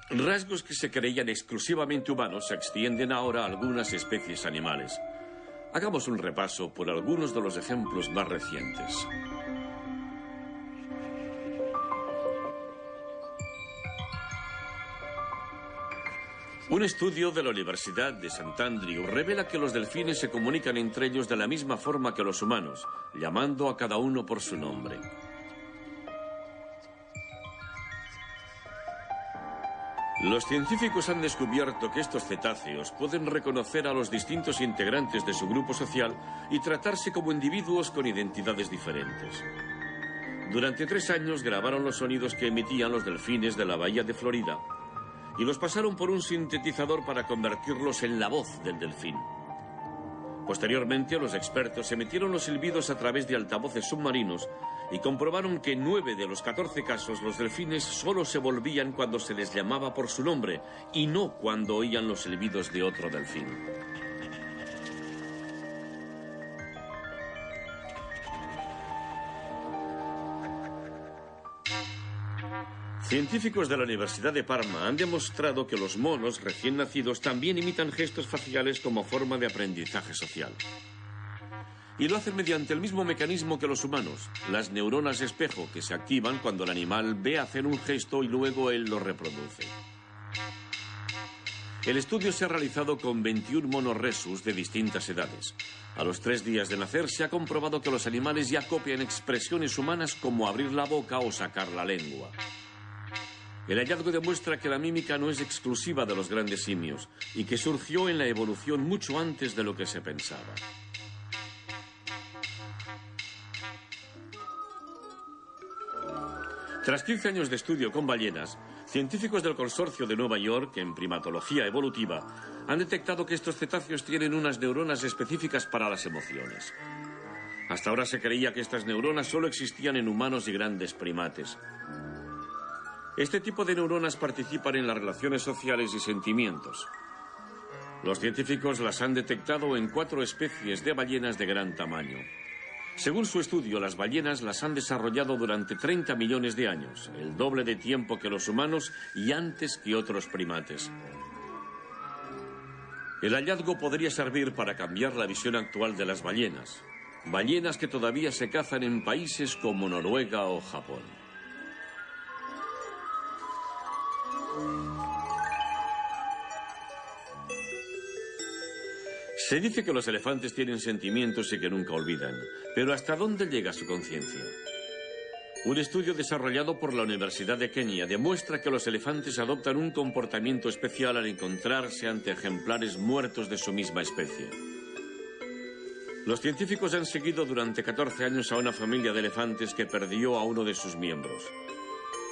Rasgos que se creían exclusivamente humanos se extienden ahora a algunas especies animales. Hagamos un repaso por algunos de los ejemplos más recientes. Un estudio de la Universidad de St. Andrew revela que los delfines se comunican entre ellos de la misma forma que los humanos, llamando a cada uno por su nombre. Los científicos han descubierto que estos cetáceos pueden reconocer a los distintos integrantes de su grupo social y tratarse como individuos con identidades diferentes. Durante 3 años grabaron los sonidos que emitían los delfines de la bahía de Florida y los pasaron por un sintetizador para convertirlos en la voz del delfín. Posteriormente, los expertos emitieron los silbidos a través de altavoces submarinos y comprobaron que en 9 de los 14 casos los delfines solo se volvían cuando se les llamaba por su nombre y no cuando oían los silbidos de otro delfín. Científicos de la Universidad de Parma han demostrado que los monos recién nacidos también imitan gestos faciales como forma de aprendizaje social. Y lo hacen mediante el mismo mecanismo que los humanos, las neuronas espejo, que se activan cuando el animal ve hacer un gesto y luego él lo reproduce. El estudio se ha realizado con 21 monos rhesus de distintas edades. A los 3 días de nacer se ha comprobado que los animales ya copian expresiones humanas como abrir la boca o sacar la lengua. El hallazgo demuestra que la mímica no es exclusiva de los grandes simios y que surgió en la evolución mucho antes de lo que se pensaba. Tras 15 años de estudio con ballenas, científicos del Consorcio de Nueva York en primatología evolutiva han detectado que estos cetáceos tienen unas neuronas específicas para las emociones. Hasta ahora se creía que estas neuronas solo existían en humanos y grandes primates. Este tipo de neuronas participan en las relaciones sociales y sentimientos. Los científicos las han detectado en 4 especies de ballenas de gran tamaño. Según su estudio, las ballenas las han desarrollado durante 30 millones de años, el doble de tiempo que los humanos y antes que otros primates. El hallazgo podría servir para cambiar la visión actual de las ballenas. Ballenas que todavía se cazan en países como Noruega o Japón. Se dice que los elefantes tienen sentimientos y que nunca olvidan, pero ¿hasta dónde llega su conciencia? Un estudio desarrollado por la Universidad de Kenia demuestra que los elefantes adoptan un comportamiento especial al encontrarse ante ejemplares muertos de su misma especie. Los científicos han seguido durante 14 años a una familia de elefantes que perdió a uno de sus miembros.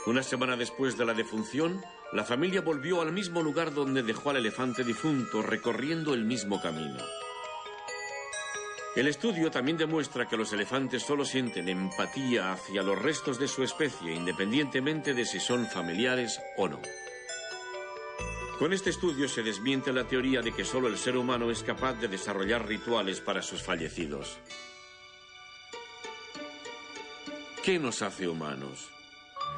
Una semana después de la defunción, la familia volvió al mismo lugar donde dejó al elefante difunto, recorriendo el mismo camino. El estudio también demuestra que los elefantes solo sienten empatía hacia los restos de su especie, independientemente de si son familiares o no. Con este estudio se desmiente la teoría de que solo el ser humano es capaz de desarrollar rituales para sus fallecidos. ¿Qué nos hace humanos?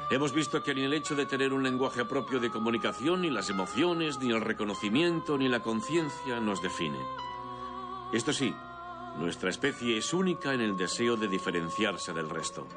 Hemos visto que ni el hecho de tener un lenguaje propio de comunicación, ni las emociones, ni el reconocimiento, ni la conciencia nos define. Esto sí, nuestra especie es única en el deseo de diferenciarse del resto.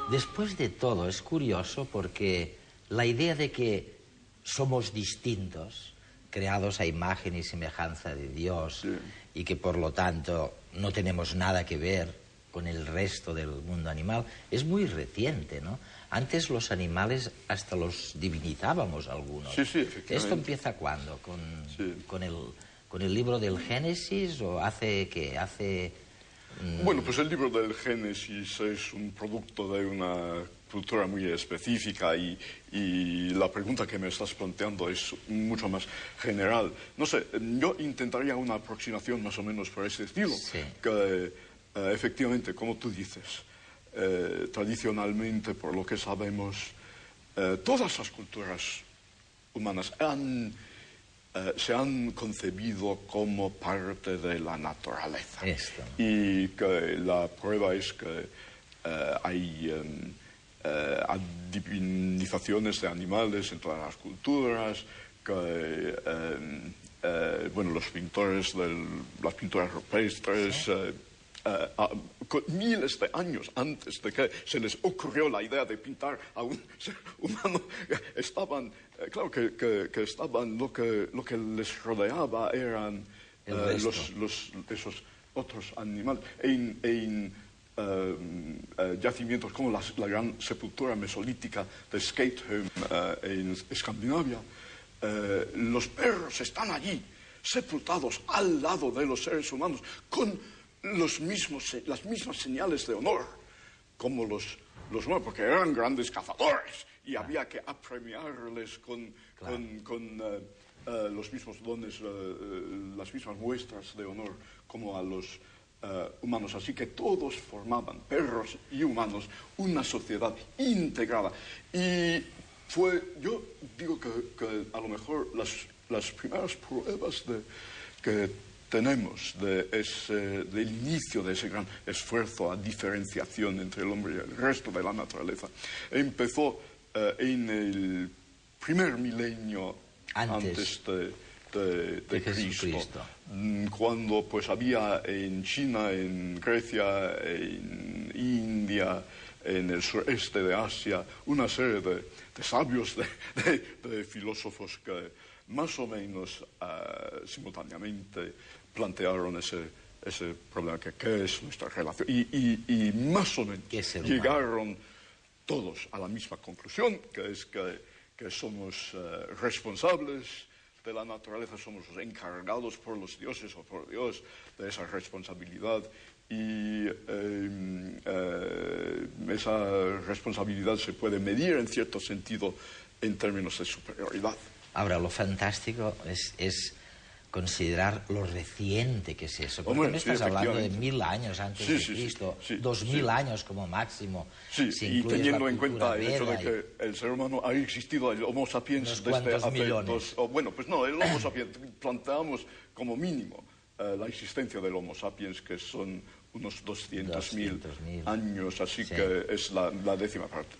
Después de todo, es curioso porque la idea de que somos distintos, creados a imagen y semejanza de Dios, sí, y que por lo tanto no tenemos nada que ver con el resto del mundo animal, es muy reciente, ¿no? Antes los animales hasta los divinizábamos algunos. Sí, sí, efectivamente. ¿Esto empieza cuándo? ¿Con el libro del Génesis o hace qué? Bueno, pues el libro del Génesis es un producto de una cultura muy específica y la pregunta que me estás planteando es mucho más general. No sé, yo intentaría una aproximación más o menos por ese estilo, sí, que efectivamente, como tú dices, tradicionalmente, por lo que sabemos, todas las culturas humanas se han concebido como parte de la naturaleza. Esto. Y que la prueba es que hay adivinizaciones de animales en todas las culturas, bueno, los pintores las pinturas rupestres, miles de años antes de que se les ocurrió la idea de pintar a un ser humano, estaban, claro que estaban, lo que les rodeaba eran esos otros animales. En yacimientos como la gran sepultura mesolítica de Skatholm en Escandinavia, los perros están allí, sepultados al lado de los seres humanos, con las mismas señales de honor como los humanos, porque eran grandes cazadores y había que apremiarles con los mismos dones, las mismas muestras de honor como a los humanos. Así que todos formaban, perros y humanos, una sociedad integrada. Y yo digo que a lo mejor las primeras pruebas que tenemos del inicio de ese gran esfuerzo a diferenciación entre el hombre y el resto de la naturaleza empezó en el primer milenio antes de Cristo, cuando pues había en China, en Grecia, en India, en el sureste de Asia, una serie de sabios, de filósofos que más o menos simultáneamente plantearon ese problema, que es nuestra relación, y más o menos llegaron todos a la misma conclusión, que es que somos responsables de la naturaleza, somos los encargados por los dioses o por Dios de esa responsabilidad, y esa responsabilidad se puede medir en cierto sentido en términos de superioridad. Ahora, lo fantástico es considerar lo reciente que es eso. Porque me estás hablando de 1000 años antes de Cristo, 2000 años como máximo. Sí, y teniendo en cuenta el hecho de que el ser humano ha existido, el Homo sapiens, desde hace millones. Bueno, pues no, el Homo sapiens, planteamos como mínimo la existencia del Homo sapiens, que son unos 200.000 años, así que es la décima parte.